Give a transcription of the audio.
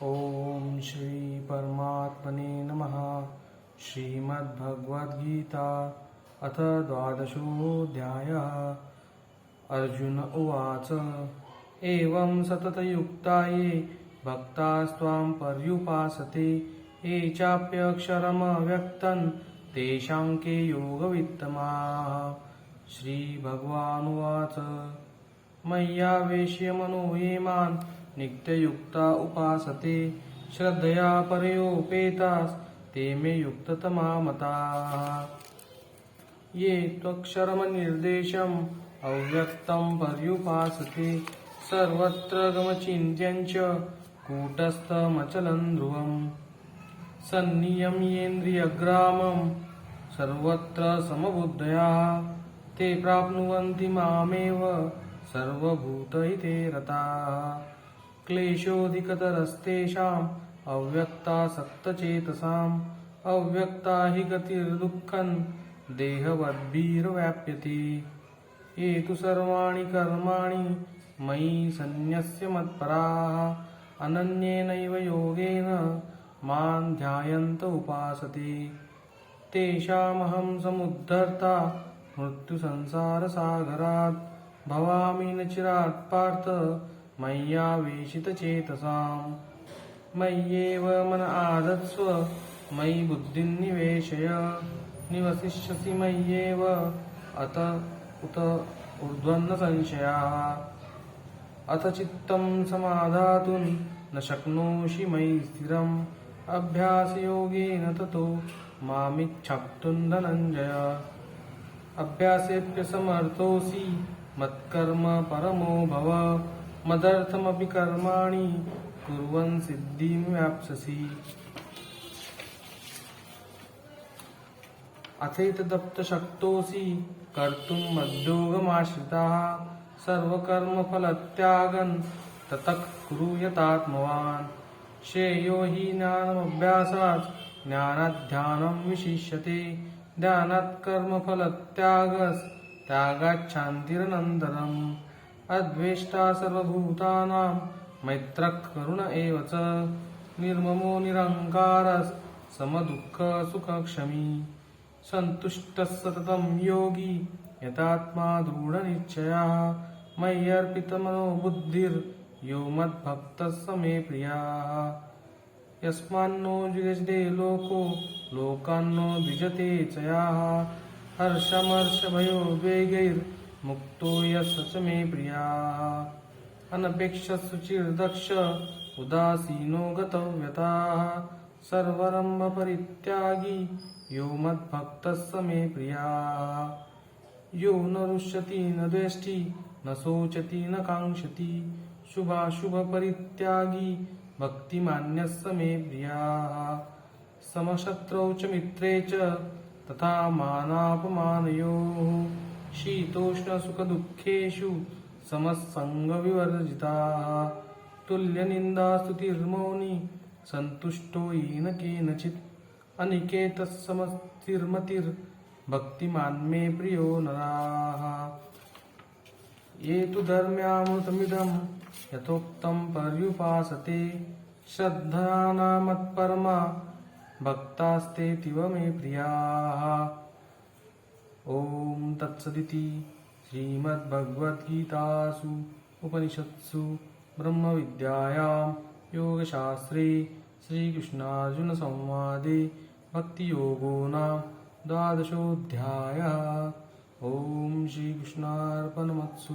ओम श्री परमात्मने नमः। श्रीमद्भगवद्गीता अथ द्वादशोऽध्यायः। अर्जुन उवाच एवं सततयुक्ता ये भक्तास्त्वां पर्युपासते ये चाप्यक्षरमव्यक्तं तेषां के योगवित्तमाः। श्रीभगवानुवाच मय्यावेश्य मनो ये मां नित्ययुक्ता उपासते श्रद्धया परयोपेतास् ते मे युक्ततमा मताः। ये त्वक्षरमनिर्देशम् अव्यक्तं पर्युपासते सर्वत्र गमचिन्त्यं च कूटस्थमचलं ध्रुवम् सन्नियम्येन्द्रियग्रामं सर्वत्र समबुद्धयः ते प्राप्नुवन्ति मामेव सर्वभूतहिते रताः। क्लेशोऽधिकतरस्तेषाम् अव्यक्तासक्तचेतसाम् अव्यक्ता हि गतिर्दुःखं देहवद्भिर्व्याप्यते। ये तु सर्वाणि कर्माणि मयि सन्न्यस्य मत्पराः अनन्येनैव योगेन मां ध्यायन्त उपासते तेषामहं समुद्धर्ता मृत्युसंसारसागरात् भवामि न चिरात् पार्थ मय्यावेशितचेतसाम्। मय्येव मन आधत्स्व मयि बुद्धिं निवेशय निवसिष्यसि मय्येव अत उत ऊर्ध्वं संशयाः। अथ चित्तं समाधातुं न शक्नोषि मयि स्थिरम् अभ्यासयोगेन ततो मामिच्छाप्तुं धनञ्जय। अभ्यासेऽप्यसमर्थोऽसि मत्कर्म परमो भव मदर्थमपि कर्माणि कुर्वन् सिद्धिं वाप्स्यसि। अथैतदप्यशक्तोऽसि कर्तुं मद्योगमाश्रितः सर्वकर्मफलत्यागं ततः कुरु यतात्मवान्। श्रेयो हि ज्ञानमभ्यासात् ज्ञानाद् विशिष्यते ध्यानात् कर्मफलत्यागाच्शान्तिरनन्तरम्। अद्वेष्टा सर्वभूतानां मैत्रः करुण एव च निर्ममो निरहङ्कारः समदुःखसुखक्षमी सन्तुष्टः सततं योगी यतात्मा दृढनिश्चयः। मय्यर्पितमनो बुद्धिर्यो मद्भक्तः स मे प्रियः। यस्मान्नो द्विजते लोको लोकान्नो द्विजते च यः हर्षमर्षभयोद्वेगैर्मुक्तो यः स च मे प्रियः। अनपेक्षः शुचिर्दक्ष उदासीनो गतव्यताः सर्वारम्भपरित्यागी यो मद्भक्तः स मे प्रियः। यो न रुष्यति न द्वेष्टि न शोचति न काङ्क्षति शुभाशुभपरित्यागी भक्तिमान्यः स मे प्रियः। समशत्रौ च मित्रे च तथा मानापमानयोः शीतोष्णसुखदुःखेषु समसङ्गविवर्जिताः। तुल्यनिन्दास्तुतिर्मौनी सन्तुष्टो येन केनचित् अनिकेतः समस्थिर्मतिर्भक्तिमान् मे प्रियो नराः। ये तु धर्म्यामृतमिदं यथोक्तं पर्युपासते श्रद्धया मत्परमा भक्तास्तेऽतीव मे प्रियाः। ॐ तत्सदिति श्रीमद्भगवद्गीतासु उपनिषत्सु ब्रह्मविद्यायां योगशास्त्रे श्रीकृष्णार्जुनसंवादे भक्तियोगो नाम द्वादशोऽध्यायः। ॐ श्रीकृष्णार्पणमस्तु।